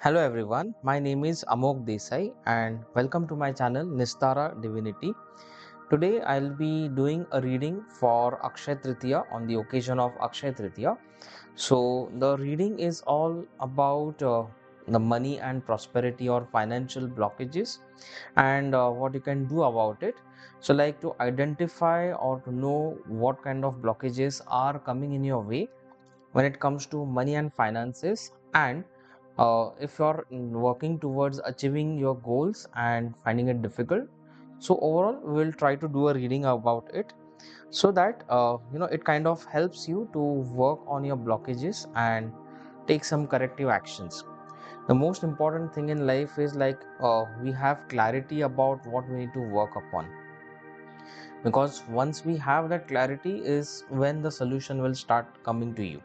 Hello everyone, my name is Amoggh Deesai and welcome to my channel Nistarra Divinity. Today I'll be doing a reading for Akshaya Tritiya on the occasion of Akshaya Tritiya. So the reading is all about the money and prosperity or financial blockages and what you can do about it. So like to identify or to know what kind of blockages are coming in your way when it comes to money and finances, and if you're working towards achieving your goals and finding it difficult. So overall we'll try to do a reading about it so that it kind of helps you to work on your blockages and take some corrective actions. The most important thing in life is like we have clarity about what we need to work upon, because once we have that clarity is when the solution will start coming to you.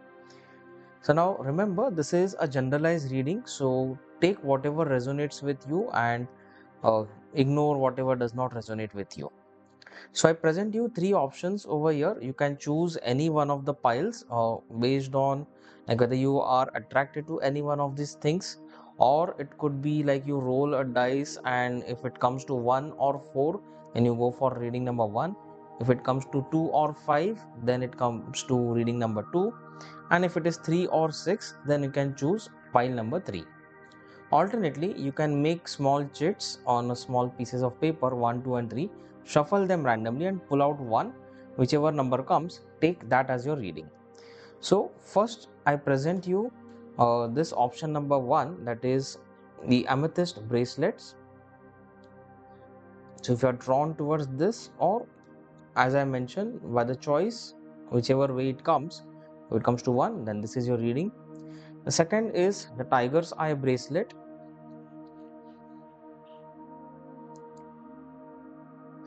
So now remember, this is a generalized reading, so take whatever resonates with you and ignore whatever does not resonate with you. So I present you three options over here. You can choose any one of the piles based on like whether you are attracted to any one of these things, or it could be like you roll a dice and if it comes to 1 or 4, then you go for reading number 1. If it comes to 2 or 5, then it comes to reading number 2, and if it is 3 or 6, then you can choose pile number 3. Alternately, you can make small chits on a small pieces of paper 1, 2 and 3, shuffle them randomly and pull out one. Whichever number comes, take that as your reading. So first I present you this option number 1, that is the amethyst bracelets. So if you are drawn towards this, or as I mentioned, by the choice, whichever way it comes, if it comes to 1, then this is your reading. The second is the tiger's eye bracelet,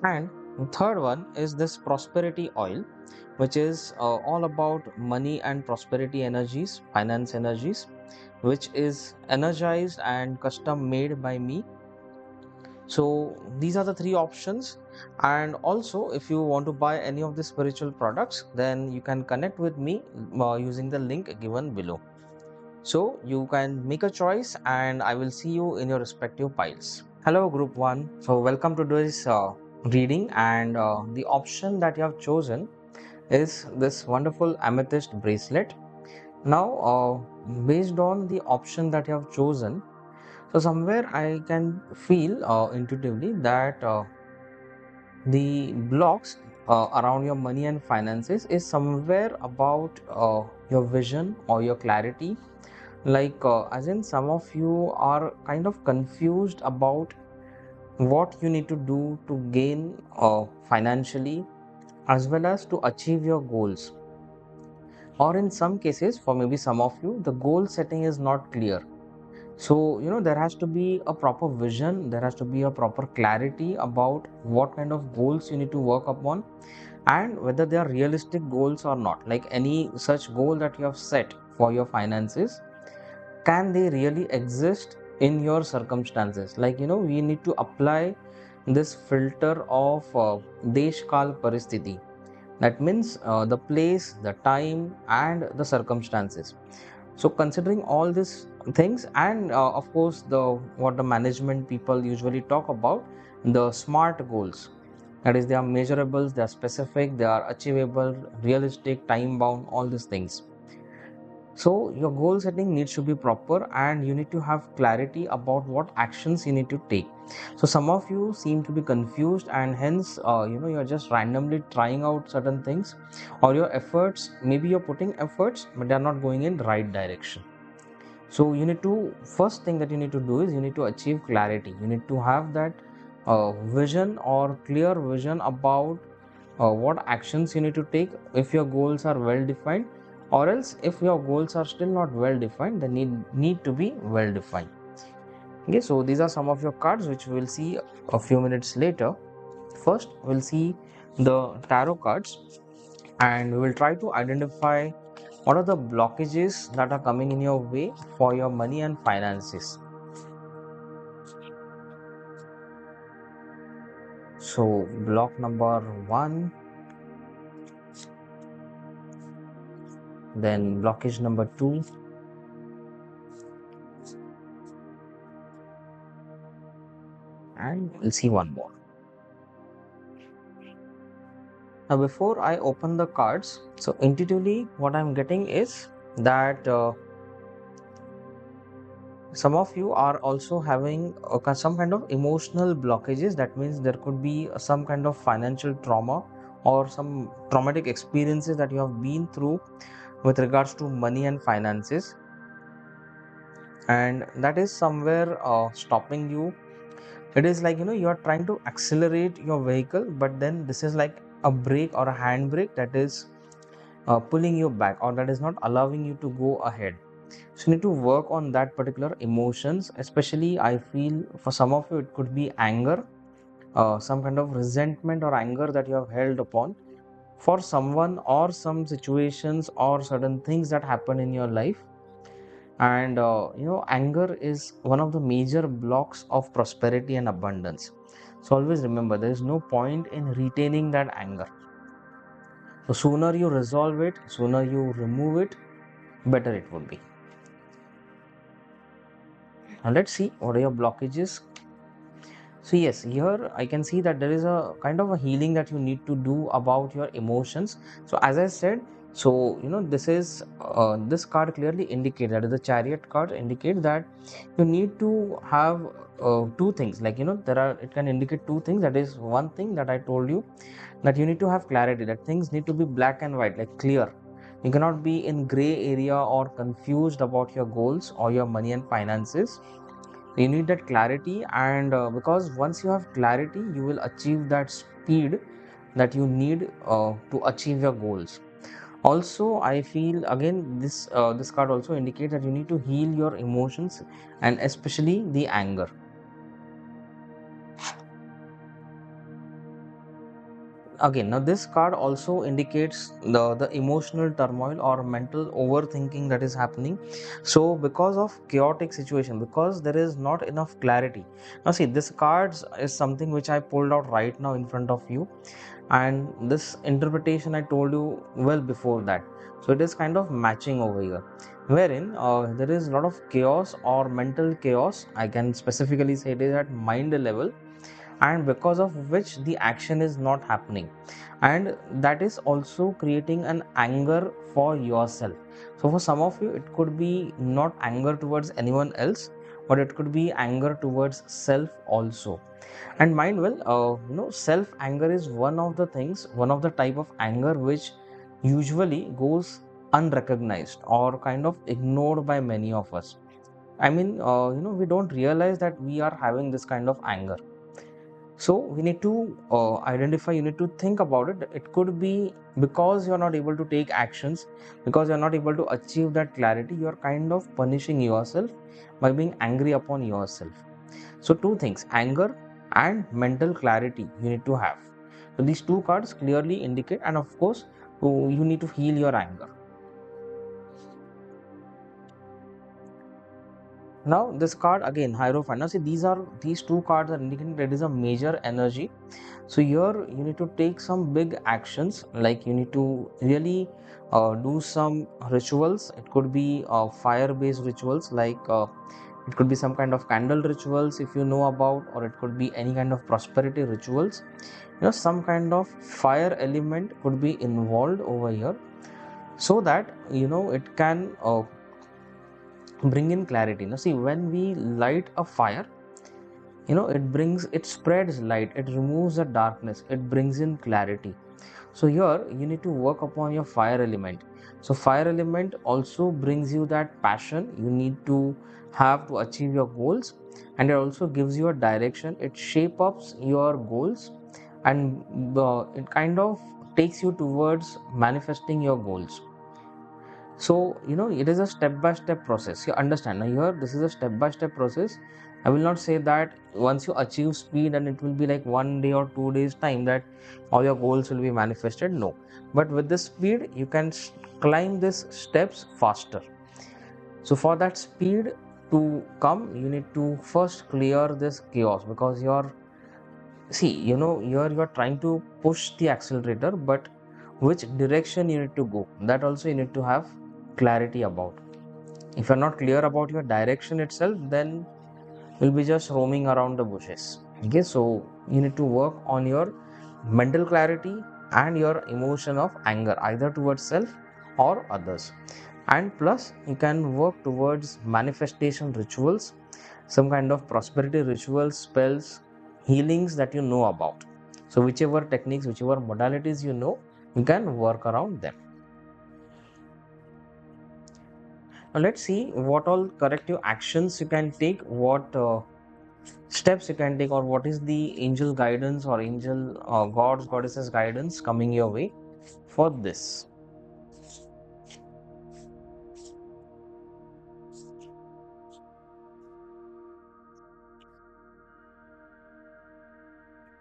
and the third one is this prosperity oil, which is all about money and prosperity energies, finance energies, which is energized and custom made by me. So these are the three options, and also if you want to buy any of the spiritual products, then you can connect with me using the link given below. So you can make a choice and I will see you in your respective piles. Hello group 1. So welcome to this reading, and the option that you have chosen is this wonderful amethyst bracelet. Now based on the option that you have chosen, so somewhere I can feel intuitively that the blocks around your money and finances is somewhere about your vision or your clarity. Like as in some of you are kind of confused about what you need to do to gain financially as well as to achieve your goals, or in some cases for maybe some of you the goal setting is not clear. So there has to be a proper vision, there has to be a proper clarity about what kind of goals you need to work upon and whether they are realistic goals or not. Like any such goal that you have set for your finances, can they really exist in your circumstances? Like we need to apply this filter of 𝒂𝘊𝑃𝒂𝒊𝒏𝒕. That means the place, the time and the circumstances. So considering all these things, and of course the what the management people usually talk about, the SMART goals, that is they are measurables, they are specific, they are achievable, realistic, time bound, all these things. So your goal setting needs to be proper and you need to have clarity about what actions you need to take. So some of you seem to be confused, and hence you're just randomly trying out certain things, or your efforts, maybe you're putting efforts but they're not going in the right direction. So you need to, first thing that you need to do is you need to achieve clarity. You need to have that vision or clear vision about what actions you need to take if your goals are well defined, or else if your goals are still not well defined, they need to be well defined. Okay, so these are some of your cards which we will see a few minutes later. First we'll see the tarot cards and we will try to identify what are the blockages that are coming in your way for your money and finances. So block number 1, then blockage number 2, and we'll see one more. Now, before I open the cards, so intuitively, what I'm getting is that some of you are also having some kind of emotional blockages. That means there could be some kind of financial trauma or some traumatic experiences that you have been through with regards to money and finances, and that is somewhere stopping you. It is like, you are trying to accelerate your vehicle, but then this is like a brake or a handbrake that is pulling you back, or that is not allowing you to go ahead. So you need to work on that particular emotions. Especially I feel for some of you it could be anger, some kind of resentment or anger that you have held upon for someone or some situations or certain things that happen in your life. And anger is one of the major blocks of prosperity and abundance. So always remember, there is no point in retaining that anger. So sooner you resolve it, sooner you remove it, better it would be. Now let's see what are your blockages. So yes, here I can see that there is a kind of a healing that you need to do about your emotions. So as I said, so this is this card clearly indicates, that is the Chariot card, indicate that you need to have two things. Like, it can indicate two things. That is one thing that I told you, that you need to have clarity, that things need to be black and white, like clear. You cannot be in gray area or confused about your goals or your money and finances. You need that clarity, and because once you have clarity, you will achieve that speed that you need to achieve your goals. Also, I feel again, this card also indicates that you need to heal your emotions, and especially the anger. Again, now this card also indicates the emotional turmoil or mental overthinking that is happening. So because of chaotic situation, because there is not enough clarity. Now see, this cards is something which I pulled out right now in front of you, and this interpretation I told you well before that. So it is kind of matching over here, wherein there is a lot of chaos or mental chaos. I can specifically say it is at mind level, and because of which the action is not happening, and that is also creating an anger for yourself. So for some of you, it could be not anger towards anyone else, but it could be anger towards self also. And mind well, self anger is one of the things, one of the type of anger which usually goes unrecognized or kind of ignored by many of us. I mean, we don't realize that we are having this kind of anger. So we need to identify, you need to think about it. It could be because you're not able to take actions, because you're not able to achieve that clarity, you're kind of punishing yourself by being angry upon yourself. So two things, anger and mental clarity, you need to have. So these two cards clearly indicate, and of course, you need to heal your anger. Now this card again, Hierophant. Now see, these two cards are indicating there is a major energy. So here you need to take some big actions, like you need to really do some rituals. It could be fire based rituals, like it could be some kind of candle rituals if you know about, or it could be any kind of prosperity rituals. Some kind of fire element could be involved over here, so that it can bring in clarity. Now see, when we light a fire, it spreads light, it removes the darkness, it brings in clarity. So here you need to work upon your fire element. So fire element also brings you that passion you need to have to achieve your goals, and it also gives you a direction. It shapes up your goals, and it kind of takes you towards manifesting your goals. So it is a step by step process, you understand. Now here, this is a step by step process. I will not say that once you achieve speed and it will be like 1 day or 2 days time that all your goals will be manifested. No, but with this speed you can climb these steps faster. So for that speed to come, you need to first clear this chaos, because you're see, you're trying to push the accelerator, but which direction you need to go, that also you need to have clarity about. If you're not clear about your direction itself, then you'll be just roaming around the bushes. Okay, so you need to work on your mental clarity and your emotion of anger, either towards self or others. And plus, you can work towards manifestation rituals, some kind of prosperity rituals, spells, healings that you know about. So, whichever techniques, whichever modalities you know, you can work around them. Now, let's see what all corrective actions you can take, what steps you can take, or what is the angel guidance or angel gods, goddesses guidance coming your way for this.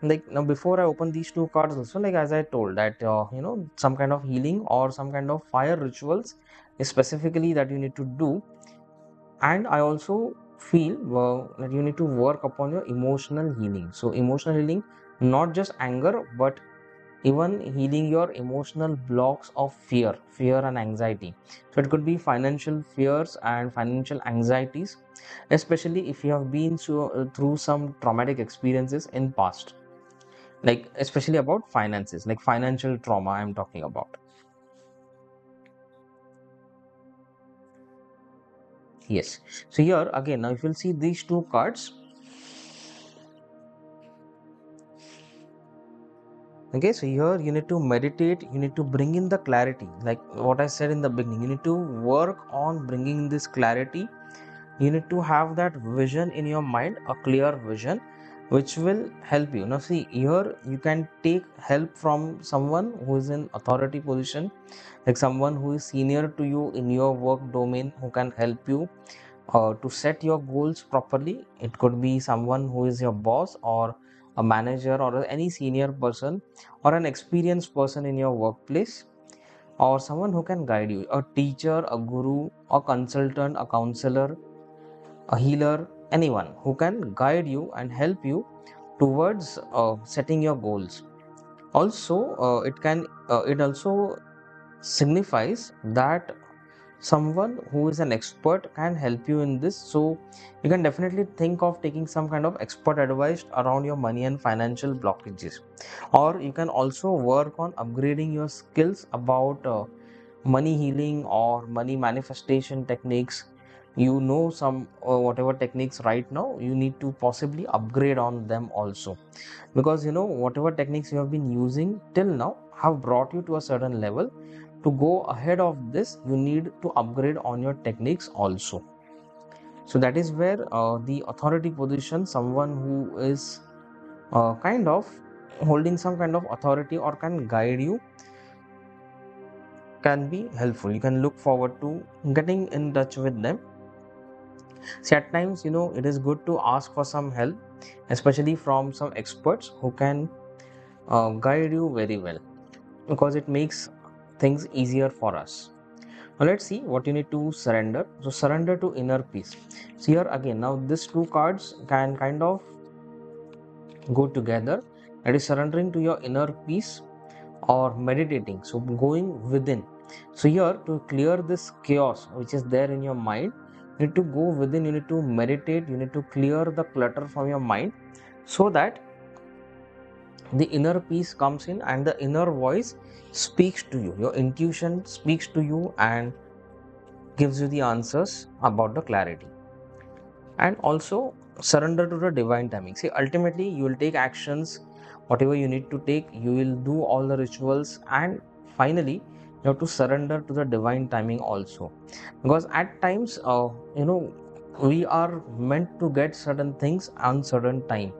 Like now, before I open these two cards also, like as I told that some kind of healing or some kind of fire rituals is specifically that you need to do. And I also feel that you need to work upon your emotional healing. So emotional healing, not just anger, but even healing your emotional blocks of fear and anxiety. So it could be financial fears and financial anxieties, especially if you have been through some traumatic experiences in past, like especially about finances, like financial trauma I'm talking about. Yes. So here again, now if you'll see these two cards, okay, so here you need to meditate, you need to bring in the clarity, like what I said in the beginning, you need to work on bringing this clarity. You need to have that vision in your mind, a clear vision, which will help you. Now see, here you can take help from someone who is in authority position, like someone who is senior to you in your work domain, who can help you to set your goals properly. It could be someone who is your boss or a manager or any senior person or an experienced person in your workplace, or someone who can guide you, a teacher, a guru, a consultant, a counselor, a healer, anyone who can guide you and help you towards setting your goals. Also, it also signifies that someone who is an expert can help you in this. So you can definitely think of taking some kind of expert advice around your money and financial blockages, or you can also work on upgrading your skills about money healing or money manifestation techniques. You know, some whatever techniques right now, you need to possibly upgrade on them also, because whatever techniques you have been using till now have brought you to a certain level. To go ahead of this, you need to upgrade on your techniques also. So that is where the authority position, someone who is kind of holding some kind of authority or can guide you, can be helpful. You can look forward to getting in touch with them. See, at times, it is good to ask for some help, especially from some experts who can guide you very well, because it makes things easier for us. Now let's see what you need to surrender. So surrender to inner peace. So here again, now these two cards can kind of go together. That is surrendering to your inner peace or meditating. So going within. So here, to clear this chaos which is there in your mind, you need to go within, you need to meditate, you need to clear the clutter from your mind, so that the inner peace comes in and the inner voice speaks to you. Your intuition speaks to you and gives you the answers about the clarity. And also surrender to the divine timing. See, ultimately you will take actions, whatever you need to take, you will do all the rituals, and finally you have to surrender to the divine timing also. Because at times we are meant to get certain things on certain time,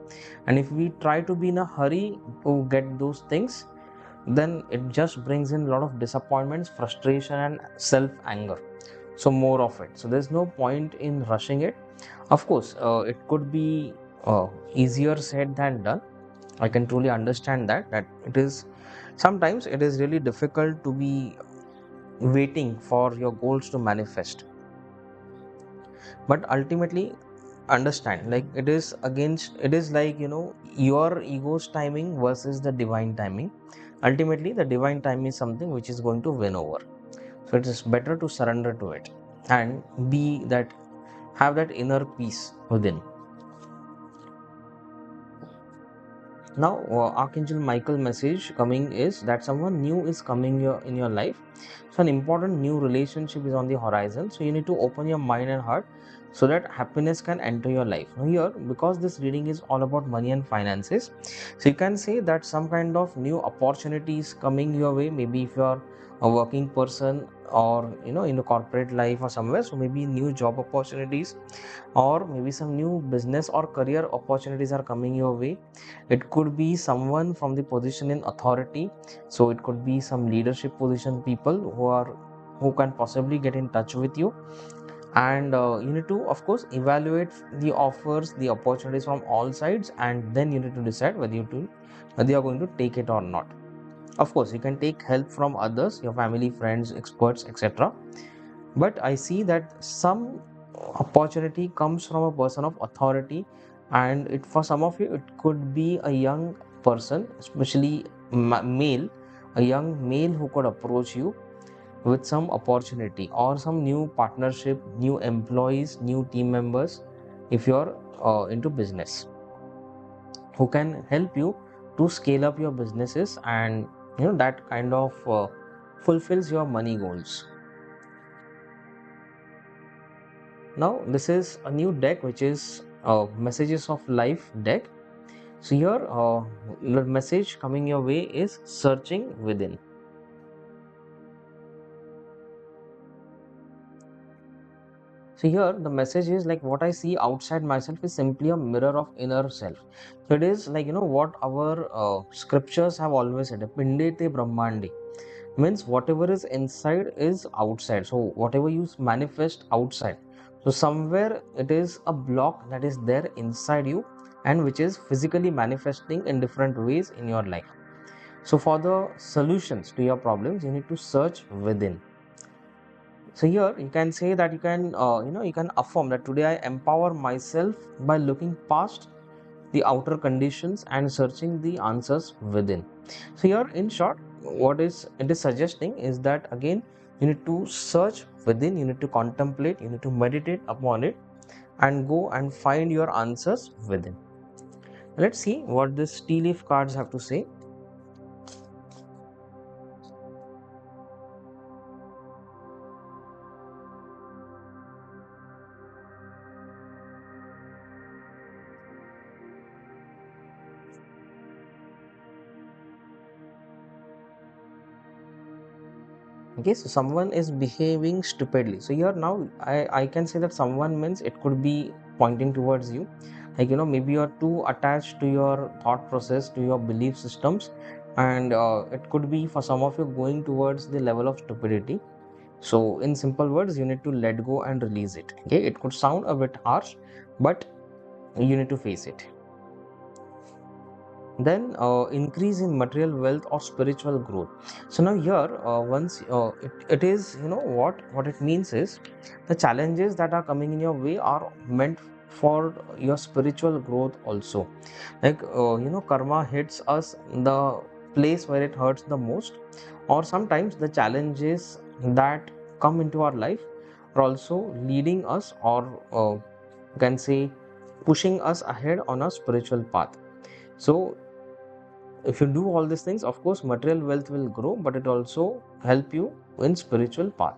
and if we try to be in a hurry to get those things, then it just brings in a lot of disappointments, frustration and self anger. So more of it, so there's no point in rushing it. Of course, it could be easier said than done. I can truly understand that it is, sometimes it is really difficult to be waiting for your goals to manifest. But ultimately, understand, like it is against, it is like your ego's timing versus the divine timing. Ultimately, the divine time is something which is going to win over. So it is better to surrender to it and be that, have that inner peace within. Now, Archangel Michael message coming is that someone new is coming in your life. So, an important new relationship is on the horizon. So, you need to open your mind and heart so that happiness can enter your life. Now, here, because this reading is all about money and finances, so you can say that some kind of new opportunities coming your way. Maybe if you are a working person or in a corporate life or somewhere, so maybe new job opportunities or maybe some new business or career opportunities are coming your way. It could be someone from the position in authority, so it could be some leadership position people who can possibly get in touch with you. And you need to of course evaluate the offers, the opportunities from all sides, and then you need to decide whether you are going to take it or not. Of course you can take help from others, your family, friends, experts, etc. But I see that some opportunity comes from a person of authority, and it for some of you it could be a young person, especially male, a young male who could approach you with some opportunity or some new partnership, new employees, new team members, if you're into business, who can help you to scale up your businesses, and that kind of fulfills your money goals. Now, this is a new deck which is Messages of Life deck. So, here the message coming your way is searching within. So, here the message is like what I see outside myself is simply a mirror of inner self. So, it is like what our scriptures have always said, 𝒓𝒕𝒅𝒐 𝒓𝑚𝒐𝒏𝒂𝒕 means whatever is inside is outside. So, whatever you manifest outside, so somewhere it is a block that is there inside you and which is physically manifesting in different ways in your life. So, for the solutions to your problems, you need to search within. So here you can say that you can affirm that today I empower myself by looking past the outer conditions and searching the answers within. So here in short, what is it is suggesting is that again you need to search within, you need to contemplate, you need to meditate upon it and go and find your answers within. Let's see what these tea leaf cards have to say. Okay, so someone is behaving stupidly. So here now I can say that someone means it could be pointing towards you. Like maybe you're too attached to your thought process, to your belief systems, and it could be for some of you going towards the level of stupidity. So in simple words, you need to let go and release it. Okay, it could sound a bit harsh, but you need to face it. Then increase in material wealth or spiritual growth. So now here once it is what it means is the challenges that are coming in your way are meant for your spiritual growth also. Like karma hits us in the place where it hurts the most, or sometimes the challenges that come into our life are also leading us, or you can say pushing us ahead on a spiritual path. So if you do all these things, of course material wealth will grow, but it also help you in spiritual path.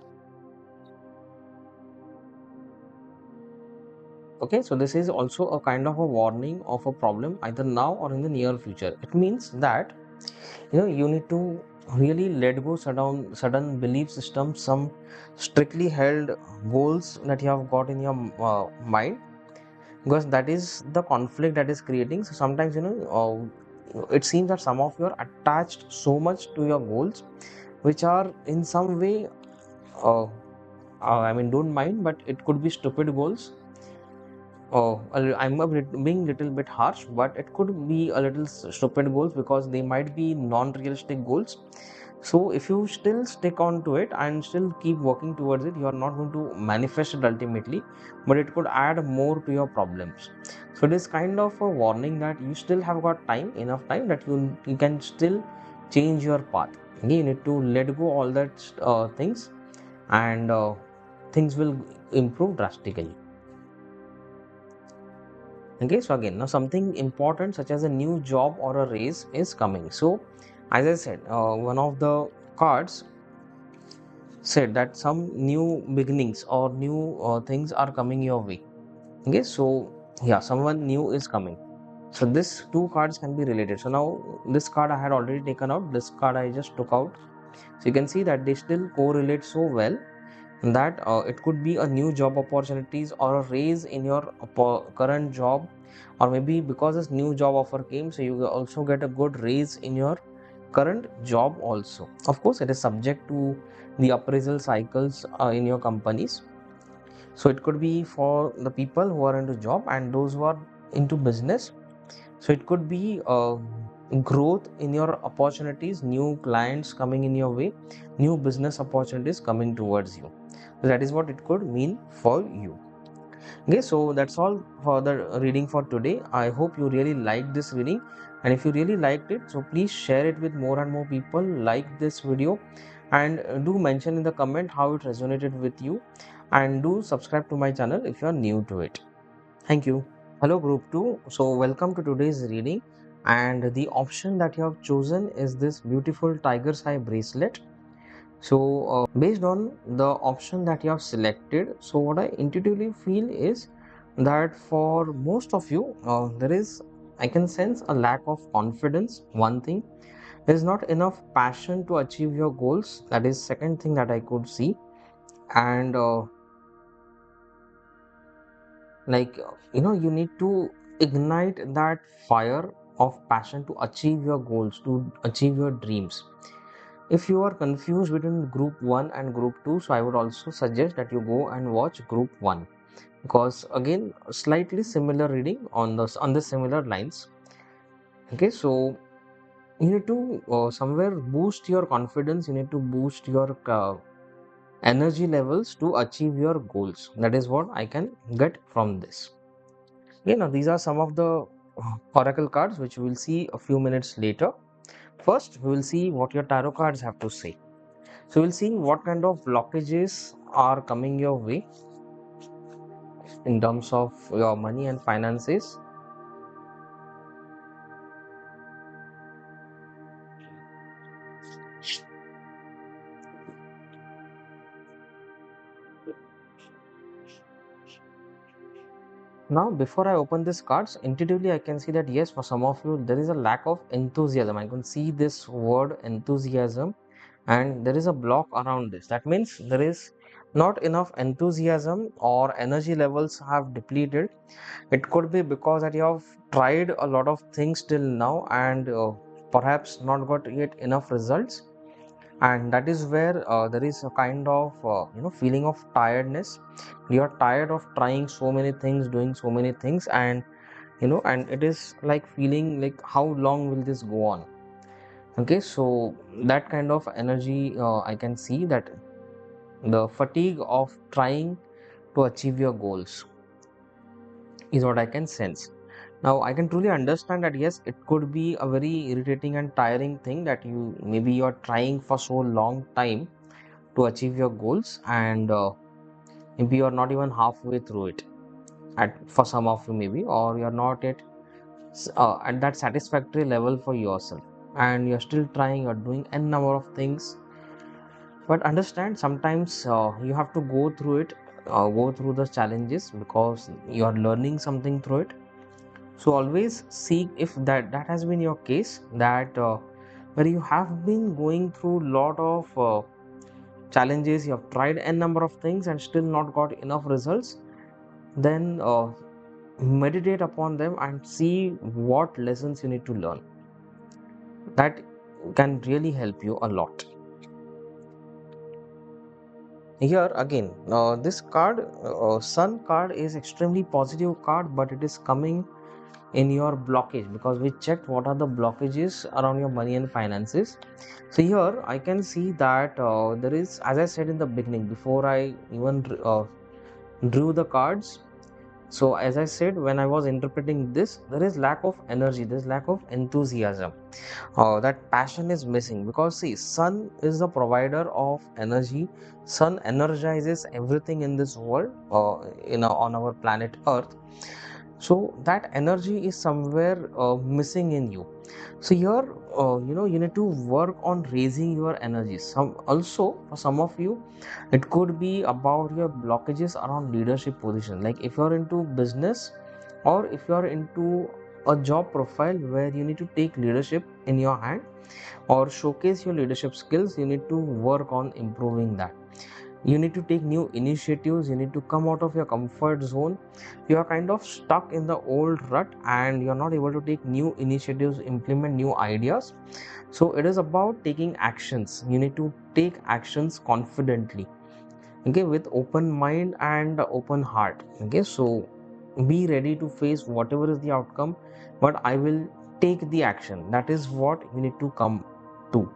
Okay, so this is also a kind of a warning of a problem either now or in the near future. It means that you need to really let go certain belief systems, some strictly held goals that you have got in your mind, because that is the conflict that is creating. So sometimes it seems that some of you are attached so much to your goals which are in some way uh, I mean don't mind, but it could be stupid goals. Being little bit harsh, but it could be a little stupid goals because they might be non-realistic goals. So if you still stick on to it and still keep working towards it, you are not going to manifest it ultimately, but it could add more to your problems. So it is kind of a warning that you still have got enough time that you can still change your path. Okay, you need to let go all that things, and things will improve drastically. Okay, so again, now something important such as a new job or a raise is coming. So as I said, one of the cards said that some new beginnings or new things are coming your way. Okay, so yeah, someone new is coming. So this two cards can be related. So now this card I had already taken out, this card I just took out. So you can see that they still correlate so well that it could be a new job opportunities or a raise in your current job, or maybe because this new job offer came, so you also get a good raise in your current job also. Of course, it is subject to the appraisal cycles in your companies. So it could be for the people who are into job and those who are into business. So it could be growth in your opportunities, new clients coming in your way, new business opportunities coming towards you. So that is what it could mean for you. Okay, so that's all for the reading for today. I hope you really liked this reading, and if you really liked it, so please share it with more and more people. Like this video, and do mention in the comment how it resonated with you, and do subscribe to my channel if you are new to it. Thank you. Hello group 2. So welcome to today's reading, and the option that you have chosen is this beautiful tiger's eye bracelet. So based on the option that you have selected, so what I intuitively feel is that for most of you there is, I can sense a lack of confidence. One thing, there is not enough passion to achieve your goals. That is second thing that I could see. And you need to ignite that fire of passion to achieve your goals, to achieve your dreams. If you are confused between group 1 and group 2, so I would also suggest that you go and watch group 1, because again slightly similar reading on the similar lines. Okay, so you need to somewhere boost your confidence, you need to boost your energy levels to achieve your goals. That is what I can get from this. These are some of the oracle cards which we will see a few minutes later. First, we will see what your tarot cards have to say. So we'll see what kind of blockages are coming your way in terms of your money and finances. Now, before I open these cards, intuitively I can see that yes, for some of you, there is a lack of enthusiasm. I can see this word enthusiasm, and there is a block around this. That means there is not enough enthusiasm, or energy levels have depleted. It could be because that you have tried a lot of things till now and perhaps not got yet enough results, and that is where there is a kind of feeling of tiredness. You are tired of trying so many things, doing so many things, and and it is like feeling like how long will this go on. Okay, so that kind of energy, I can see that the fatigue of trying to achieve your goals is what I can sense. Now I can truly understand that yes, it could be a very irritating and tiring thing that you are trying for so long time to achieve your goals, and maybe you're not even halfway through it for some of you, maybe, or you're not at that satisfactory level for yourself, and you're still trying, you're doing n number of things. But understand, sometimes you have to go through it, go through the challenges, because you're learning something through it. So always seek, if that has been your case, that where you have been going through lot of challenges, you have tried n number of things and still not got enough results, then meditate upon them and see what lessons you need to learn. That can really help you a lot. Here again, this card, sun card, is extremely positive card, but it is coming in your blockage, because we checked what are the blockages around your money and finances. So here I can see that there is, as I said in the beginning, before I even drew the cards. So as I said, when I was interpreting this, there is lack of energy, there is lack of enthusiasm. That passion is missing, because see, sun is the provider of energy. Sun energizes everything in this world, on our planet Earth. So that energy is somewhere missing in you. So here, you need to work on raising your energy. Some also for some of you, it could be about your blockages around leadership position. Like if you're into business, or if you're into a job profile where you need to take leadership in your hand or showcase your leadership skills, you need to work on improving that. You need to take new initiatives, you need to come out of your comfort zone. You are kind of stuck in the old rut and you're not able to take new initiatives, implement new ideas. So it is about taking actions. You need to take actions confidently, okay, with open mind and open heart. Okay, so be ready to face whatever is the outcome, but I will take the action. That is what you need to come to.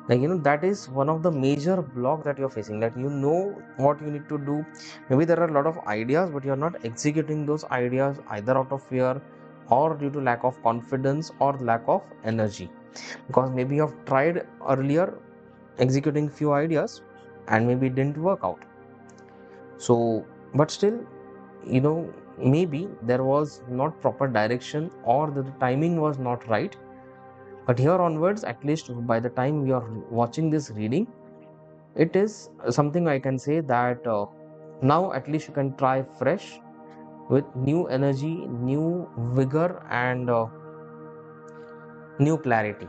Like, that is one of the major block that you're facing, that you know what you need to do. Maybe there are a lot of ideas, but you're not executing those ideas either out of fear or due to lack of confidence or lack of energy, because maybe you've tried earlier executing few ideas and maybe it didn't work out. So but still, maybe there was not proper direction or the timing was not right. But here onwards, at least by the time you are watching this reading, it is something I can say that now at least you can try fresh with new energy, new vigor, and new clarity.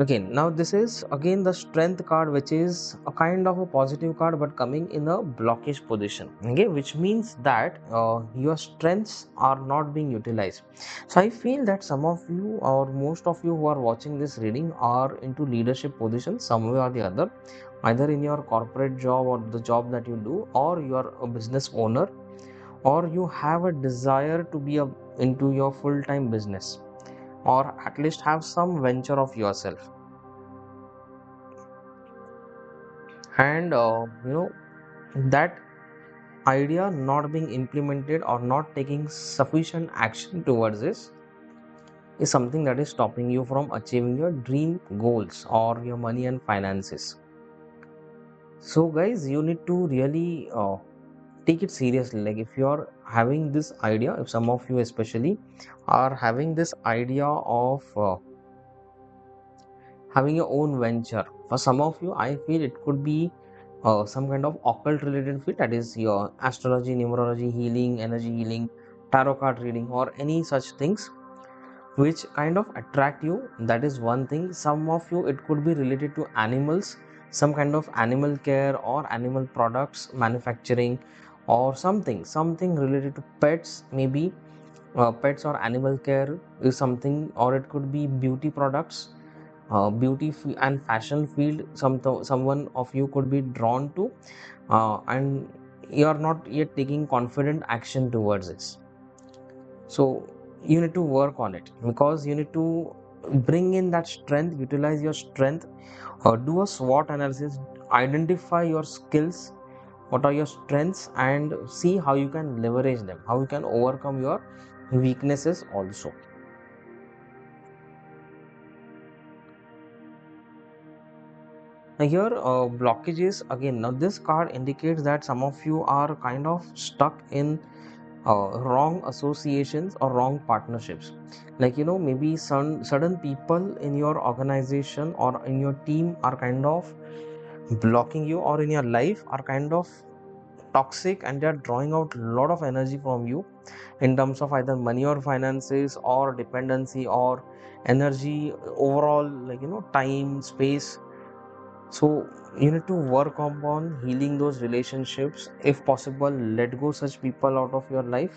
Okay, now this is again the strength card, which is a kind of a positive card but coming in a blockage position. Okay, which means that your strengths are not being utilized. So I feel that some of you or most of you who are watching this reading are into leadership positions some way or the other, either in your corporate job or the job that you do, or you are a business owner, or you have a desire to be into your full-time business, or at least have some venture of yourself. And that idea not being implemented or not taking sufficient action towards this is something that is stopping you from achieving your dream goals or your money and finances. So guys, you need to really take it seriously. Like if you are having this idea, if some of you especially are having this idea of having your own venture, for some of you I feel it could be some kind of occult related field, that is your astrology, numerology, healing, energy healing, tarot card reading, or any such things which kind of attract you. That is one thing. Some of you it could be related to animals, some kind of animal care or animal products manufacturing, or something related to pets. Maybe pets or animal care is something, or it could be beauty products, and fashion field. Someone of you could be drawn to, and you are not yet taking confident action towards this. So you need to work on it, because you need to bring in that strength, utilize your strength, do a SWOT analysis, identify your skills, what are your strengths, and see how you can leverage them, how you can overcome your weaknesses also. Now here, blockages again. Now this card indicates that some of you are kind of stuck in wrong associations or wrong partnerships. Like maybe some certain people in your organization or in your team are kind of blocking you, or in your life are kind of toxic, and they are drawing out a lot of energy from you in terms of either money or finances or dependency or energy overall, like time, space. So you need to work upon healing those relationships. If possible, let go such people out of your life,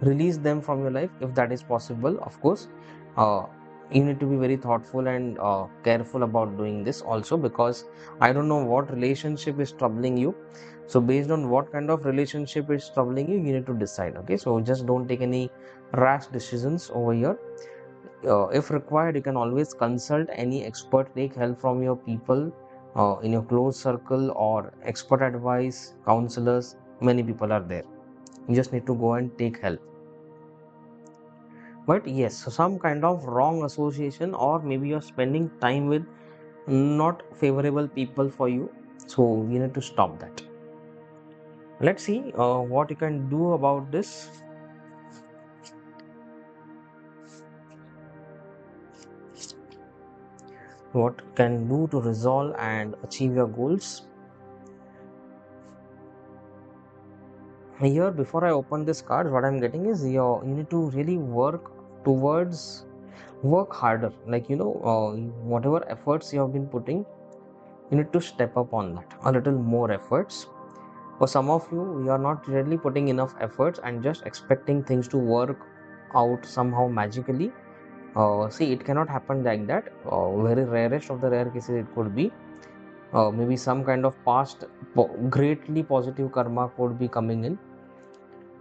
release them from your life if that is possible. Of course, uh, you need to be very thoughtful and careful about doing this also, because I don't know what relationship is troubling you. So based on what kind of relationship is troubling you, you need to decide. Okay, so just don't take any rash decisions over here. If required, you can always consult any expert, take help from your people in your close circle, or expert advice, counselors. Many people are there, you just need to go and take help. But yes, so some kind of wrong association, or maybe you're spending time with not favorable people for you, so you need to stop that. Let's see what you can do about this. What can do to resolve and achieve your goals. Here, before I open this card, what I'm getting is you need to really work harder. Like, whatever efforts you have been putting, you need to step up on that a little more efforts. For some of you, you are not really putting enough efforts and just expecting things to work out somehow magically. See, it cannot happen like that. Very rarest of the rare cases, it could be maybe some kind of past greatly positive karma could be coming in,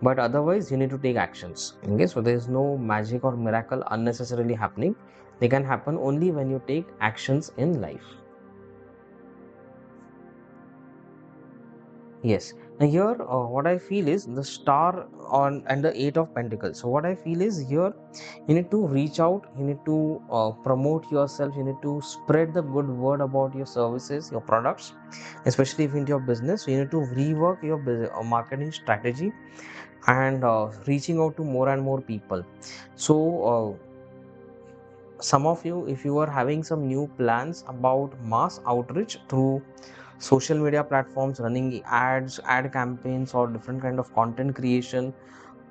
but otherwise, you need to take actions. Okay, so there is no magic or miracle unnecessarily happening. They can happen only when you take actions in life. Yes. Now here, what I feel is the star on and the eight of pentacles. So what I feel is here, you need to reach out. You need to promote yourself. You need to spread the good word about your services, your products, especially if into your business. So you need to rework your marketing strategy and reaching out to more and more people. So some of you, if you are having some new plans about mass outreach through social media platforms, running ads, ad campaigns, or different kind of content creation,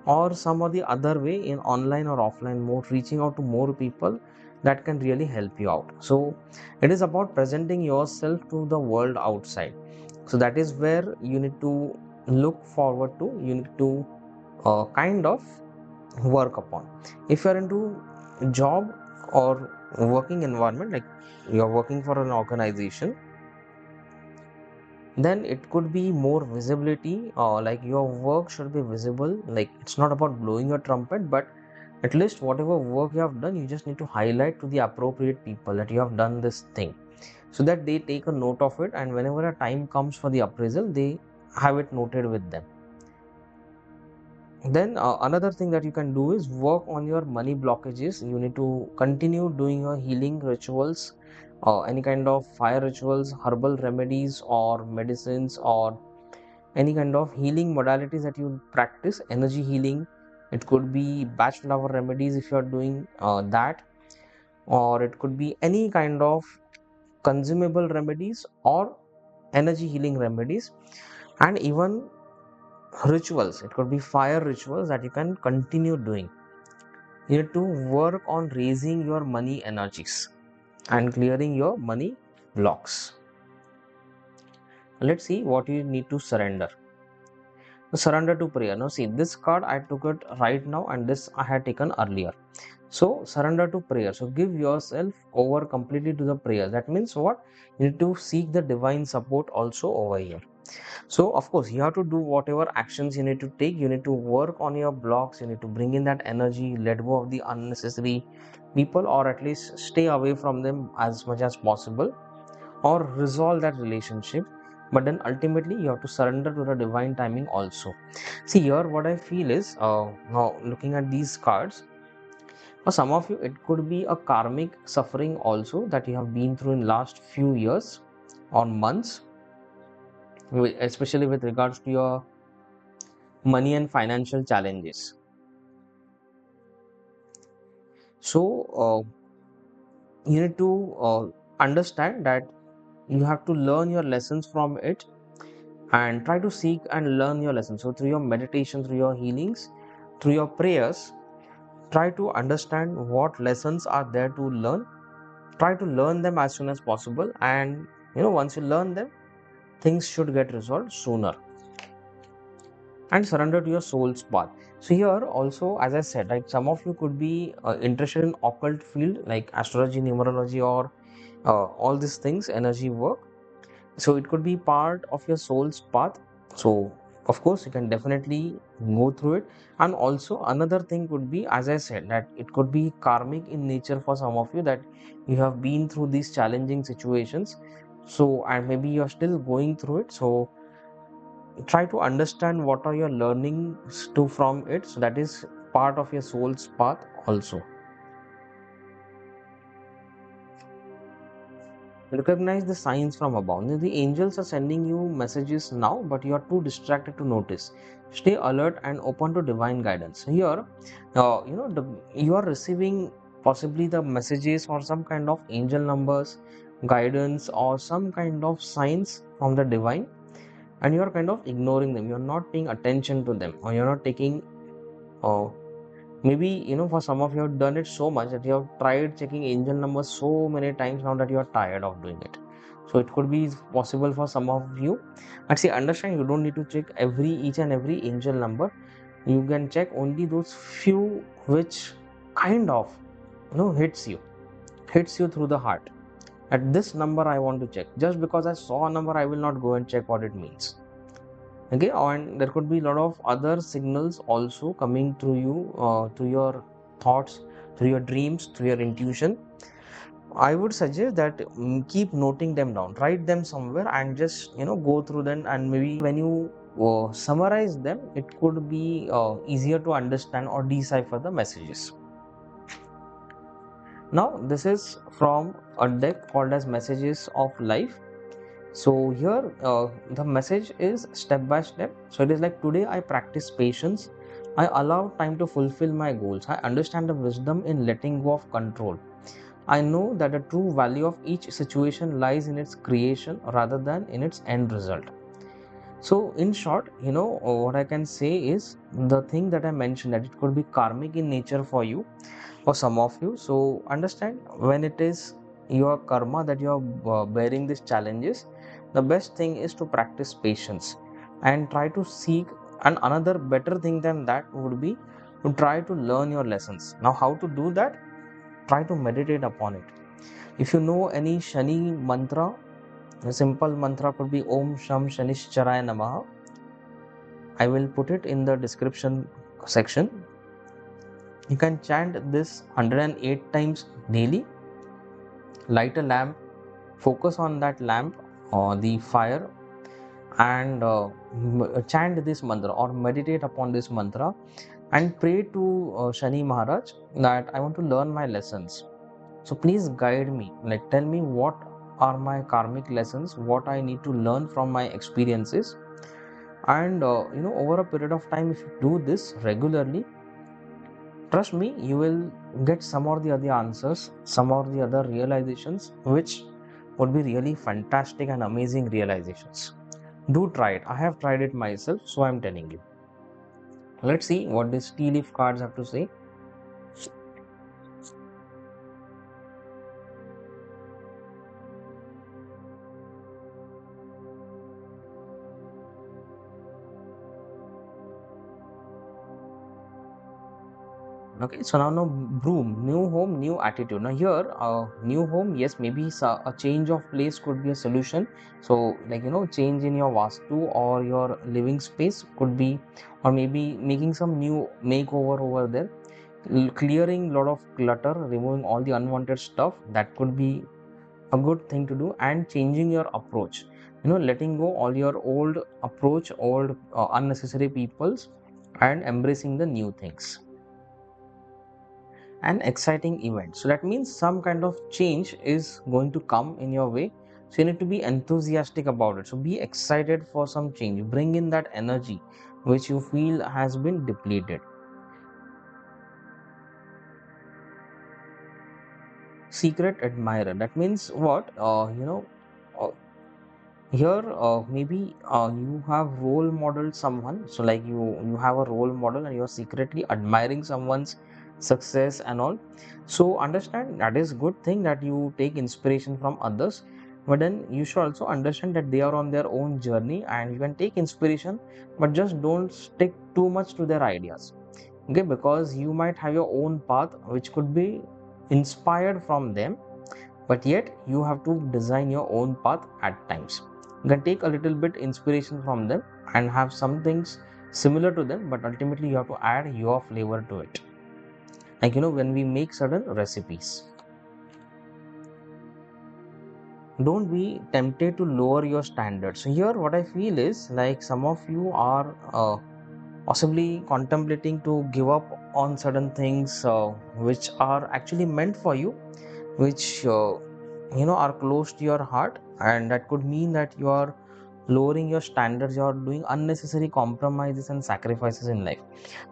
or some of the other way in online or offline mode, reaching out to more people, that can really help you out. So it is about presenting yourself to the world outside. So that is where you need to look forward to. You need to kind of work upon. If you are into job or working environment, like you are working for an organization, then it could be more visibility, like your work should be visible. Like, it's not about blowing your trumpet, but at least whatever work you have done, you just need to highlight to the appropriate people that you have done this thing, so that they take a note of it, and whenever a time comes for the appraisal, they have it noted with them. Then another thing that you can do is work on your money blockages. You need to continue doing your healing rituals, any kind of fire rituals, herbal remedies, or medicines, or any kind of healing modalities that you practice. Energy healing, it could be batch flower remedies if you are doing that, or it could be any kind of consumable remedies or energy healing remedies, and even rituals. It could be fire rituals that you can continue doing. You need to work on raising your money energies and clearing your money blocks. Let's see what you need to surrender. Surrender to prayer. Now see, this card I took it right now, and this I had taken earlier. So surrender to prayer. So give yourself over completely to the prayer. That means what? You need to seek the divine support also over here. So of course you have to do whatever actions you need to take. You need to work on your blocks. You need to bring in that energy, let go of the unnecessary people, or at least stay away from them as much as possible, or resolve that relationship. But then ultimately you have to surrender to the divine timing also. See, here what I feel is, now looking at these cards, for some of you it could be a karmic suffering also that you have been through in last few years or months, especially with regards to your money and financial challenges. So you need to understand that you have to learn your lessons from it, and try to seek and learn your lessons. So through your meditation, through your healings, through your prayers, try to understand what lessons are there to learn. Try to learn them as soon as possible, and once you learn them, things should get resolved sooner. And surrender to your soul's path. So here also, as I said, like some of you could be interested in occult field like astrology, numerology, or all these things, energy work. So it could be part of your soul's path. So of course you can definitely go through it. And also another thing could be, as I said, that it could be karmic in nature for some of you, that you have been through these challenging situations. So, and maybe you're still going through it. So try to understand what are your learnings to from it. So that is part of your soul's path also. Recognize the signs from above. The angels are sending you messages now, but you are too distracted to notice. Stay alert and open to divine guidance. Here, you are receiving possibly the messages or some kind of angel numbers, guidance, or some kind of signs from the divine, and you are kind of ignoring them. You are not paying attention to them, or you are not taking. Uh, Maybe for some of you have done it so much that you have tried checking angel numbers so many times now that you are tired of doing it. So it could be possible for some of you. And see, understand, you don't need to check each and every angel number. You can check only those few which kind of hits you through the heart. At this number I want to check. Just because I saw a number, I will not go and check what it means. Okay, and there could be a lot of other signals also coming through you, through your thoughts, through your dreams, through your intuition. I would suggest that keep noting them down, write them somewhere, and just go through them. And maybe when you summarize them, it could be easier to understand or decipher the messages. Now, this is from a deck called as Messages of Life. So here the message is step by step. So it is like, today I practice patience. I allow time to fulfill my goals. I understand the wisdom in letting go of control. I know that the true value of each situation lies in its creation rather than in its end result. So in short, what I can say is the thing that I mentioned, that it could be karmic in nature for you, for some of you. So understand, when it is your karma that you are bearing these challenges, the best thing is to practice patience and try to seek. And another better thing than that would be to try to learn your lessons. Now, how to do that? Try to meditate upon it. If you know any Shani mantra, a simple mantra could be Om Sham Shanisharaya Namaha. I will put it in the description section. You can chant this 108 times daily. Light a lamp, focus on that lamp or the fire, and chant this mantra or meditate upon this mantra, and pray to Shani Maharaj that I want to learn my lessons. So please guide me, like tell me what are my karmic lessons, what I need to learn from my experiences. And over a period of time, if you do this regularly, trust me, you will get some or the other answers, some or the other realizations, which would be really fantastic and amazing realizations. Do try it. I have tried it myself, so I'm telling you. Let's see what these tea leaf cards have to say. Okay, so now broom, new home, new attitude. Now here, new home, yes, maybe a change of place could be a solution. So like change in your vastu or your living space could be, or maybe making some new makeover over there, clearing a lot of clutter, removing all the unwanted stuff. That could be a good thing to do. And changing your approach, letting go all your old approach, old unnecessary peoples, and embracing the new things. An exciting event, so that means some kind of change is going to come in your way, so you need to be enthusiastic about it. So be excited for some change, bring in that energy which you feel has been depleted. Secret admirer, that means what? Uh, Here maybe you have role modeled someone. So like you have a role model and you're secretly admiring someone's success and all. So understand, that is good thing that you take inspiration from others, but then you should also understand that they are on their own journey and you can take inspiration, but just don't stick too much to their ideas. Okay, because you might have your own path which could be inspired from them, but yet you have to design your own path at times. You can take a little bit inspiration from them and have some things similar to them, but ultimately you have to add your flavor to it. Like when we make certain recipes, don't be tempted to lower your standards. So here what I feel is like some of you are possibly contemplating to give up on certain things which are actually meant for you, which are close to your heart, and that could mean that you are lowering your standards, you are doing unnecessary compromises and sacrifices in life.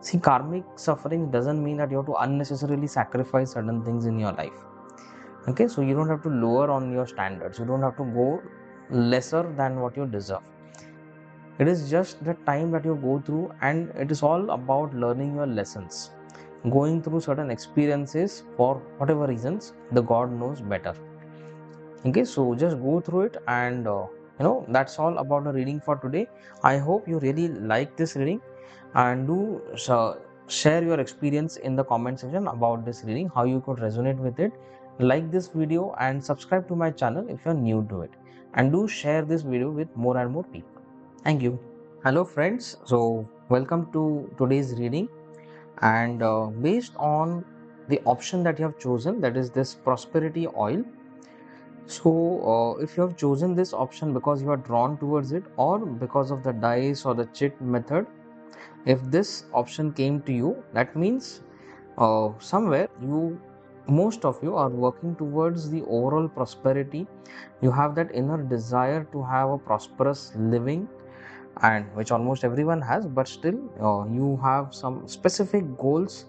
See, karmic suffering doesn't mean that you have to unnecessarily sacrifice certain things in your life. Okay, so you don't have to lower on your standards, you don't have to go lesser than what you deserve. It is just the time that you go through, and it is all about learning your lessons, going through certain experiences for whatever reasons the god knows better. Okay, so just go through it, and that's all about the reading for today. I hope you really like this reading, and do share your experience in the comment section about this reading, how you could resonate with it. Like this video and subscribe to my channel if you're new to it, and do share this video with more and more people. Thank you. Hello friends, so welcome to today's reading, and based on the option that you have chosen, that is this prosperity oil. So, if you have chosen this option because you are drawn towards it, or because of the dice or the chit method, if this option came to you, that means somewhere most of you are working towards the overall prosperity. You have that inner desire to have a prosperous living, and which almost everyone has, but still, you have some specific goals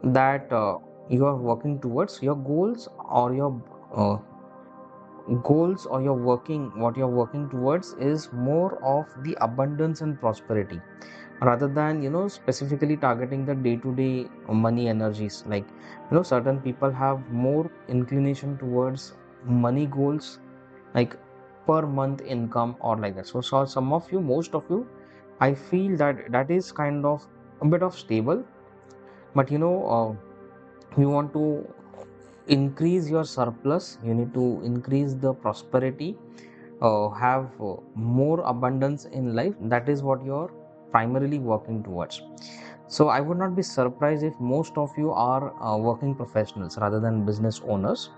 that you are working towards. Your goals or your uh, goals or what you're working towards is more of the abundance and prosperity, rather than specifically targeting the day-to-day money energies. Like, certain people have more inclination towards money goals, like per month income or like that. So some of you, most of you, I feel that that is kind of a bit of stable, but you want to increase your surplus, you need to increase the prosperity, have more abundance in life. That is what you're primarily working towards. So I would not be surprised if most of you are working professionals rather than business owners.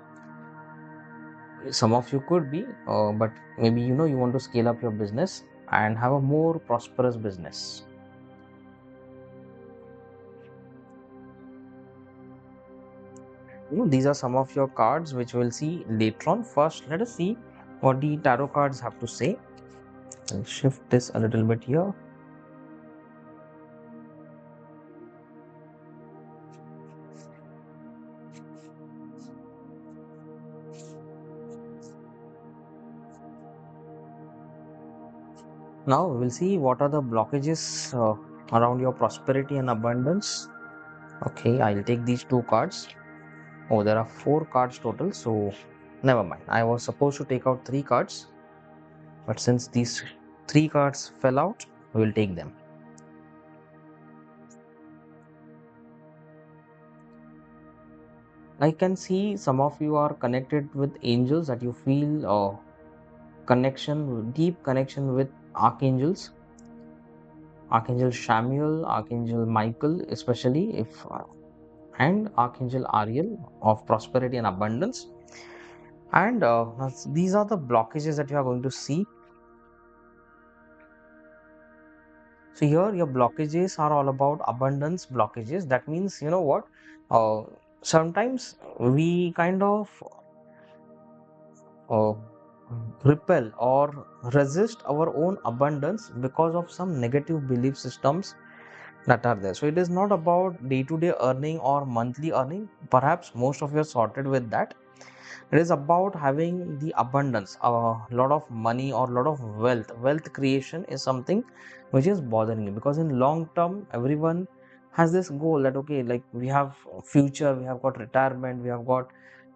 Some of you could be, but maybe you want to scale up your business and have a more prosperous business. These are some of your cards which we'll see later on. First, let us see what the tarot cards have to say. I'll shift this a little bit here. Now we'll see what are the blockages around your prosperity and abundance. Okay, I'll take these two cards. Oh, there are 4 cards total, so never mind. I was supposed to take out 3 cards, but since these 3 cards fell out, we will take them. I can see some of you are connected with angels, that you feel deep connection with archangels, Archangel Samuel, Archangel Michael, especially if and Archangel Ariel of prosperity and abundance. And these are the blockages that you are going to see. So here your blockages are all about abundance blockages. That means, what, uh, sometimes we kind of uh, repel or resist our own abundance because of some negative belief systems that are there. So it is not about day-to-day earning or monthly earning. Perhaps most of you are sorted with that. It is about having the abundance, a lot of money or a lot of wealth creation is something which is bothering you, because in long term everyone has this goal that, okay, like, we have future, we have got retirement, we have got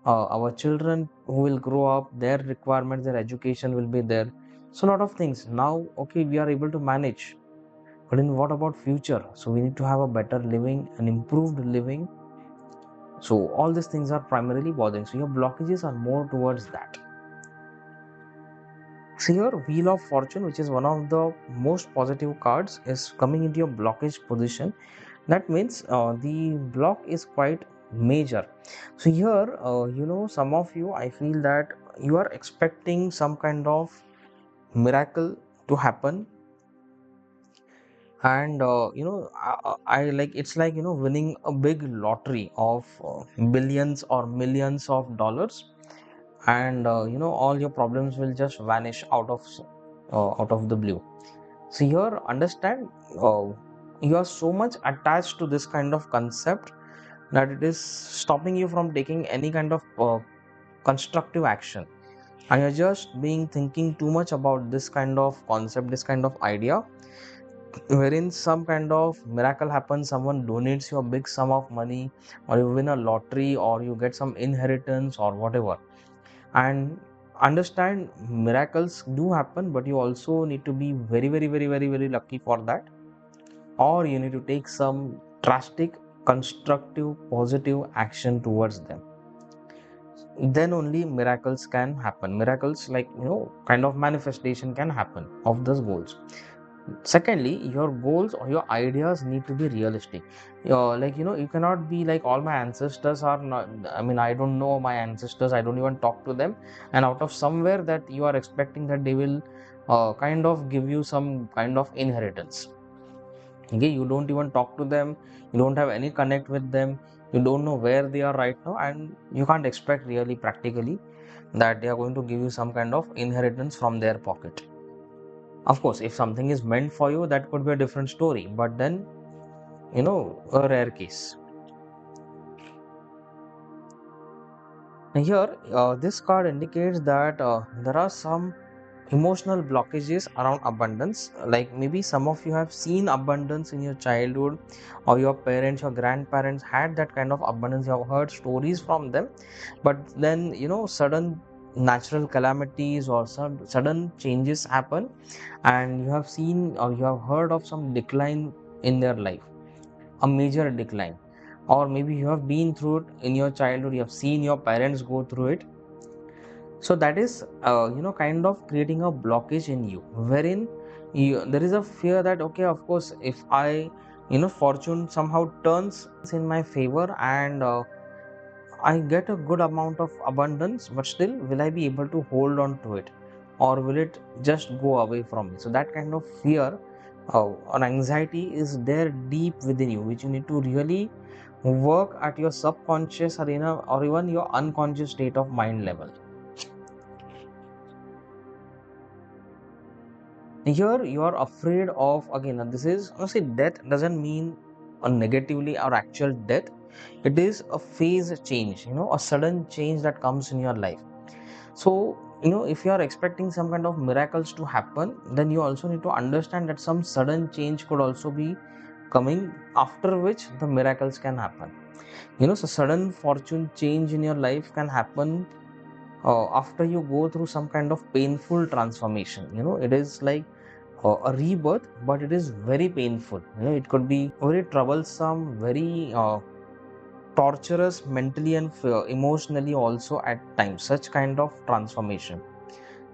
our children who will grow up, their requirements, their education will be there. So a lot of things now, okay, we are able to manage, but in what about future? So we need to have a better living, an improved living. So all these things are primarily bothering. So your blockages are more towards that. So your Wheel of Fortune, which is one of the most positive cards, is coming into your blockage position. That means the block is quite major. So here, some of you, I feel that you are expecting some kind of miracle to happen, and I like, it's like, winning a big lottery of billions or millions of dollars. and all your problems will just vanish out of the blue. So here, understand, uh, you are so much attached to this kind of concept that it is stopping you from taking any kind of constructive action, and you're just being thinking too much about this kind of concept, this kind of idea, wherein some kind of miracle happens, someone donates you a big sum of money, or you win a lottery, or you get some inheritance or whatever. And understand, miracles do happen, but you also need to be very, very, very, very, very lucky for that, or you need to take some drastic, constructive, positive action towards them. Then only miracles can happen. Miracles, like kind of manifestation can happen of those goals. Secondly, your goals or your ideas need to be realistic. Like you cannot be like, all my ancestors are not, I mean, I don't know my ancestors, I don't even talk to them, and out of somewhere that you are expecting that they will kind of give you some kind of inheritance. Okay, you don't even talk to them, you don't have any connect with them, you don't know where they are right now, and you can't expect really practically that they are going to give you some kind of inheritance from their pocket. Of course, if something is meant for you, that could be a different story, but then a rare case. And here, this card indicates that there are some emotional blockages around abundance. Like maybe some of you have seen abundance in your childhood, or your parents, your grandparents had that kind of abundance, you have heard stories from them, but then sudden natural calamities or some sudden changes happen, and you have seen or you have heard of some decline in their life, a major decline. Or maybe you have been through it in your childhood, you have seen your parents go through it. So that is kind of creating a blockage in you, wherein there is a fear that, okay, of course, if I fortune somehow turns in my favor, and I get a good amount of abundance, but still, will I be able to hold on to it, or will it just go away from me? So that kind of fear or anxiety is there deep within you, which you need to really work at your subconscious arena, or even your unconscious state of mind level. Here you are afraid of, again, this is, see, death doesn't mean a negatively or actual death. It is a phase change, a sudden change that comes in your life. So if you are expecting some kind of miracles to happen, then you also need to understand that some sudden change could also be coming, after which the miracles can happen. So sudden fortune change in your life can happen after you go through some kind of painful transformation. It is like a rebirth, but it is very painful. It could be very troublesome, very torturous mentally and emotionally also at times, such kind of transformation.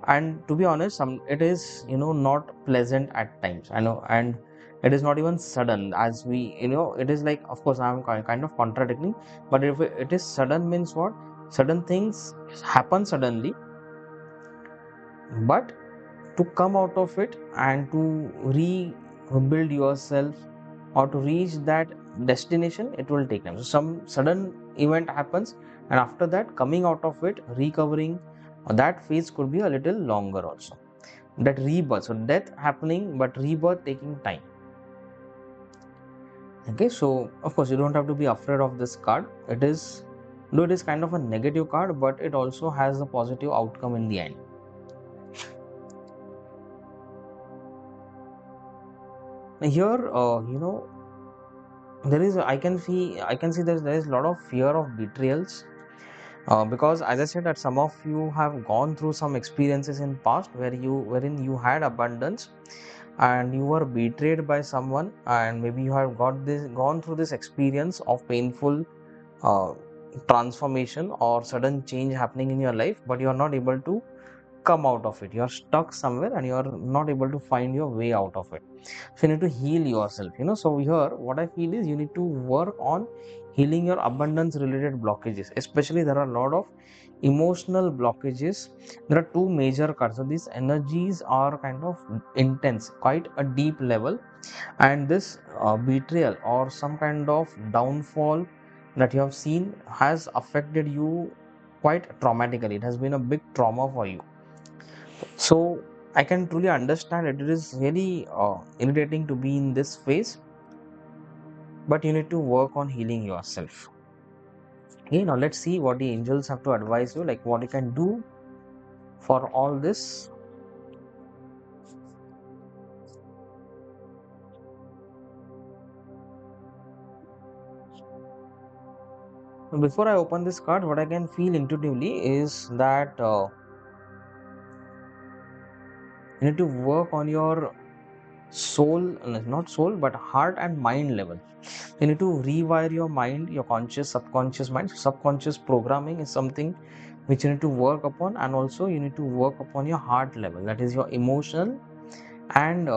And to be honest, it is not pleasant at times, I know. And it is not even sudden, as we it is like, of course, I'm kind of contradicting, but if it is sudden, means what? Certain things happen suddenly, but to come out of it and to rebuild yourself, or to reach that destination, it will take time. So some sudden event happens, and after that, coming out of it, recovering, that phase could be a little longer also. That rebirth, so death happening, but rebirth taking time. Okay, so of course, you don't have to be afraid of this card. It is, though it is kind of a negative card, but it also has a positive outcome in the end. Here, there is, I can see there is a lot of fear of betrayals, because, as I said, that some of you have gone through some experiences in past wherein you had abundance, and you were betrayed by someone, and maybe you have gone through this experience of painful uh, transformation or sudden change happening in your life, but you are not able to come out of it. You are stuck somewhere, and you are not able to find your way out of it. So you need to heal yourself. So here, what I feel is, you need to work on healing your abundance related blockages. Especially, there are a lot of emotional blockages. There are two major cards. So these energies are kind of intense, quite a deep level, and this betrayal or some kind of downfall that you have seen has affected you quite traumatically. It has been a big trauma for you. So I can truly understand it. It is really irritating to be in this phase, but you need to work on healing yourself. Okay, now let's see what the angels have to advise you, like what you can do for all this. Before I open this card, what I can feel intuitively is that you need to work on your soul, not soul, but heart and mind level. You need to rewire your mind, your conscious, subconscious mind. Subconscious programming is something which you need to work upon, and also you need to work upon your heart level, that is your emotional and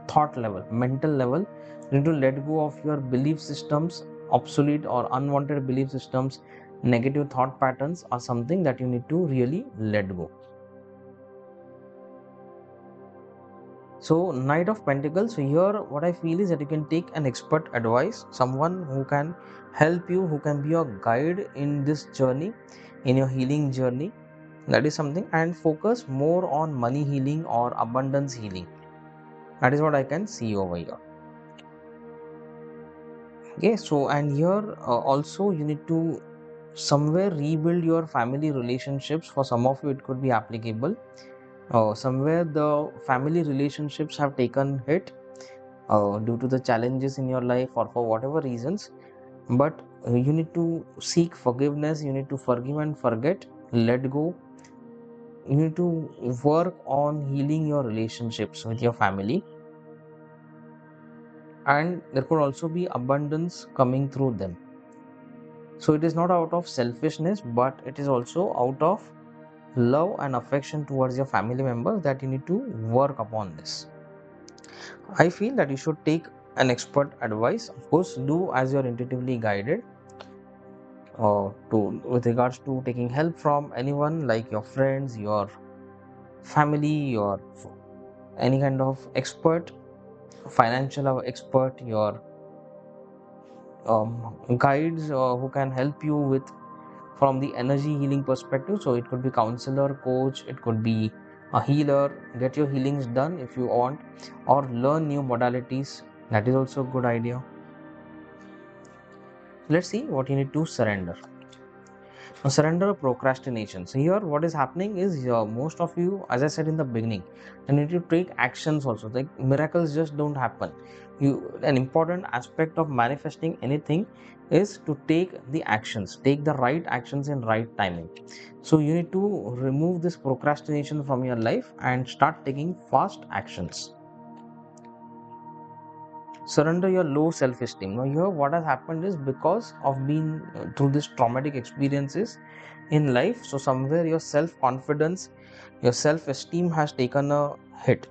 thought level, mental level. You need to let go of your belief systems, obsolete or unwanted belief systems. Negative thought patterns are something that you need to really let go. So, Knight of Pentacles. So here, what I feel is that you can take an expert advice, someone who can help you, who can be your guide in this journey, in your healing journey. That is something, and focus more on money healing or abundance healing. That is what I can see over here. Okay, so and here also you need to somewhere rebuild your family relationships. For some of you, it could be applicable. Somewhere the family relationships have taken hit due to the challenges in your life or for whatever reasons, but you need to seek forgiveness. You need to forgive and forget, let go. You need to work on healing your relationships with your family, and there could also be abundance coming through them. So it is not out of selfishness, but it is also out of love and affection towards your family members that you need to work upon this. I feel that you should take an expert advice. Of course, do as you're intuitively guided. To with regards to taking help from anyone like your friends, your family, your any kind of expert, financial expert, your guides who can help you with from the energy healing perspective. So it could be counselor, coach, it could be a healer. Get your healings done if you want, or learn new modalities. That is also a good idea. Let's see what you need to surrender. Now, surrender procrastination. So here what is happening is most of you, as I said in the beginning, you need to take actions also. Like miracles just don't happen. An important aspect of manifesting anything is to take the actions, take the right actions in right timing. So you need to remove this procrastination from your life and start taking fast actions. Surrender your low self-esteem. Now here what has happened is because of being through this traumatic experiences in life, so somewhere your self-confidence, your self-esteem has taken a hit.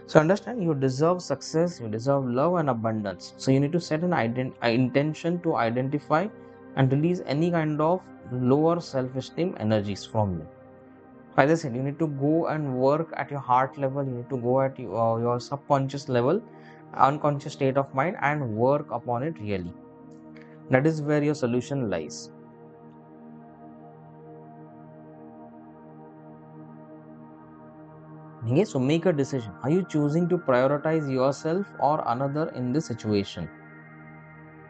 So understand, you deserve success, you deserve love and abundance. So you need to set an intention to identify and release any kind of lower self-esteem energies from you. As I said, you need to go and work at your heart level. You need to go at your subconscious level, unconscious state of mind, and work upon it really. That is where your solution lies. Okay, so make a decision. Are you choosing to prioritize yourself or another in this situation?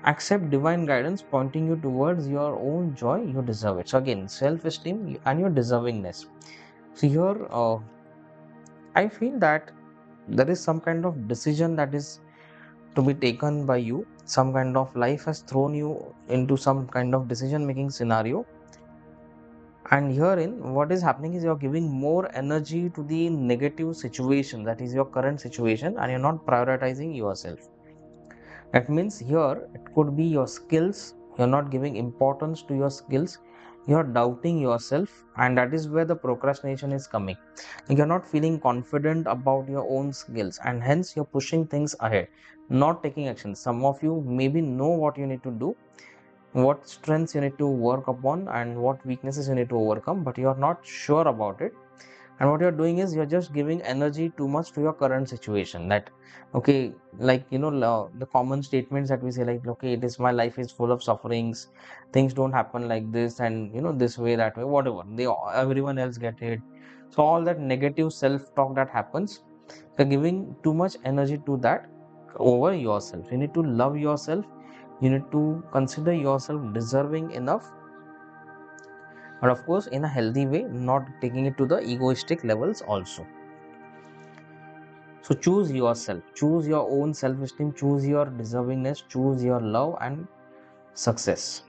Accept divine guidance pointing you towards your own joy. You deserve it. So again, self-esteem and your deservingness. So here, I feel that there is some kind of decision that is to be taken by you. Some kind of life has thrown you into some kind of decision making scenario, and herein what is happening is you're giving more energy to the negative situation, that is your current situation, and you're not prioritizing yourself. That means here it could be your skills. You're not giving importance to your skills. You're doubting yourself, and that is where the procrastination is coming. You're not feeling confident about your own skills, and hence you're pushing things ahead, not taking action. Some of you maybe know what you need to do, what strengths you need to work upon, and what weaknesses you need to overcome, but you're not sure about it. and what you're doing is you're just giving energy too much to your current situation. That okay, like the common statements that we say, like okay, it is my life is full of sufferings, things don't happen like this, and this way, that way, whatever, everyone else get it. So all that negative self talk that happens, you're giving too much energy to that over yourself. You need to love yourself. You need to consider yourself deserving enough, but of course in a healthy way, not taking it to the egoistic levels also. So choose yourself, choose your own self-esteem, choose your deservingness, choose your love and success.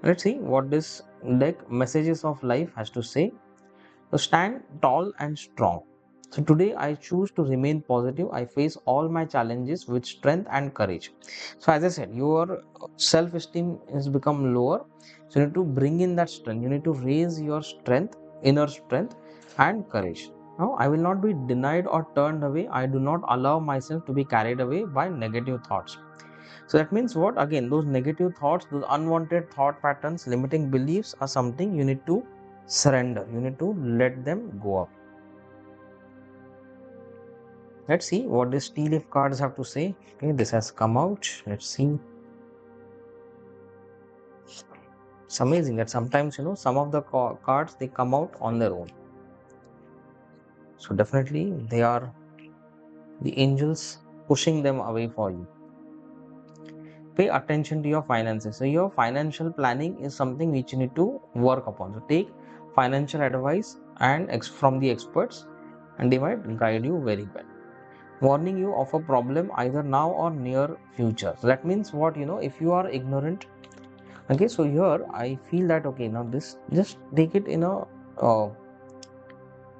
Let's see what this deck Messages of Life has to say. So stand tall and strong. So today I choose to remain positive. I face all my challenges with strength and courage. So as I said, your self-esteem has become lower. So you need to bring in that strength. You need to raise your strength, inner strength and courage. Now I will not be denied or turned away. I do not allow myself to be carried away by negative thoughts. So that means what? Again, those negative thoughts, those unwanted thought patterns, limiting beliefs are something you need to surrender. You need to let them go up. Let's see what these tea leaf cards have to say. Okay, this has come out. Let's see. It's amazing that sometimes some of the cards, they come out on their own. So definitely they are the angels pushing them away for you. Pay attention to your finances. So your financial planning is something which you need to work upon. So take financial advice and from the experts, and they might guide you very well. Warning you of a problem either now or near future. So that means what? If you are ignorant, okay, so here I feel that okay, now this, just take it in a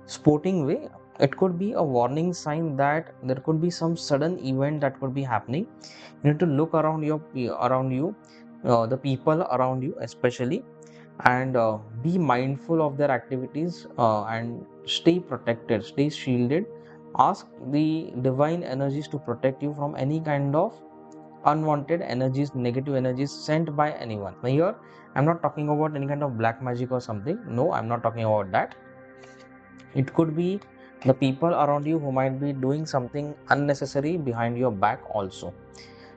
sporting way. It could be a warning sign that there could be some sudden event that could be happening. You need to look around you, the people around you especially, and be mindful of their activities, and stay protected, stay shielded. Ask the divine energies to protect you from any kind of unwanted energies, negative energies sent by anyone. Now here I'm not talking about any kind of black magic or something. No, I'm not talking about that. It could be the people around you who might be doing something unnecessary behind your back also.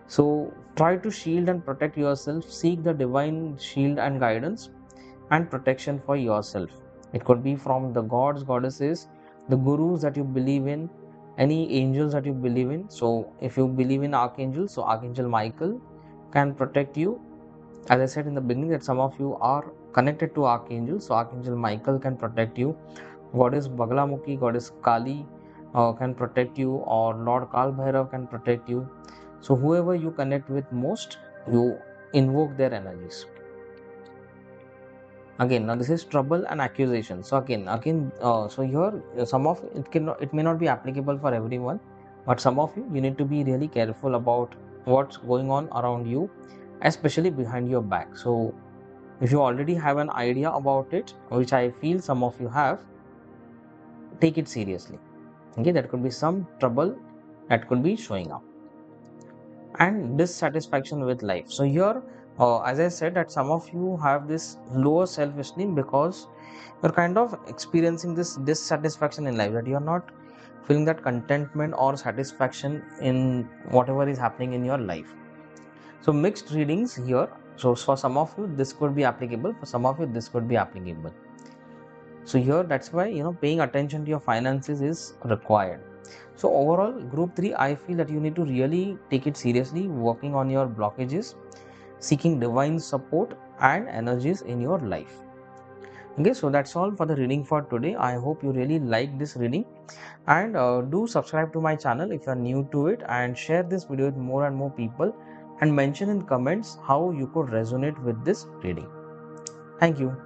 So try to shield and protect yourself. Seek the divine shield and guidance and protection for yourself. It could be from the gods, goddesses, the gurus that you believe in, any angels that you believe in. So if you believe in archangels, so Archangel Michael can protect you. As I said in the beginning, that some of you are connected to archangels, so Archangel Michael can protect you. Goddess Baglamukhi, Goddess Kali can protect you, or Lord 𝒂𝑪 can protect you. So whoever you connect with most, you invoke their energies. Again, now this is trouble and accusation. So again, so here it may not be applicable for everyone, but some of you need to be really careful about what's going on around you, especially behind your back. So if you already have an idea about it, which I feel some of you have, take it seriously. Okay, that could be some trouble that could be showing up. And dissatisfaction with life. So here, as I said, that some of you have this lower self-esteem because you're kind of experiencing this dissatisfaction in life, that you're not feeling that contentment or satisfaction in whatever is happening in your life. So mixed readings here. So for some of you this could be applicable, for some of you this could be applicable. So here, that's why paying attention to your finances is required. So overall, group 3, I feel that you need to really take it seriously, working on your blockages, seeking divine support and energies in your life. Okay, so that's all for the reading for today. I hope you really like this reading, and do subscribe to my channel if you are new to it, and share this video with more and more people, and mention in comments how you could resonate with this reading. Thank you.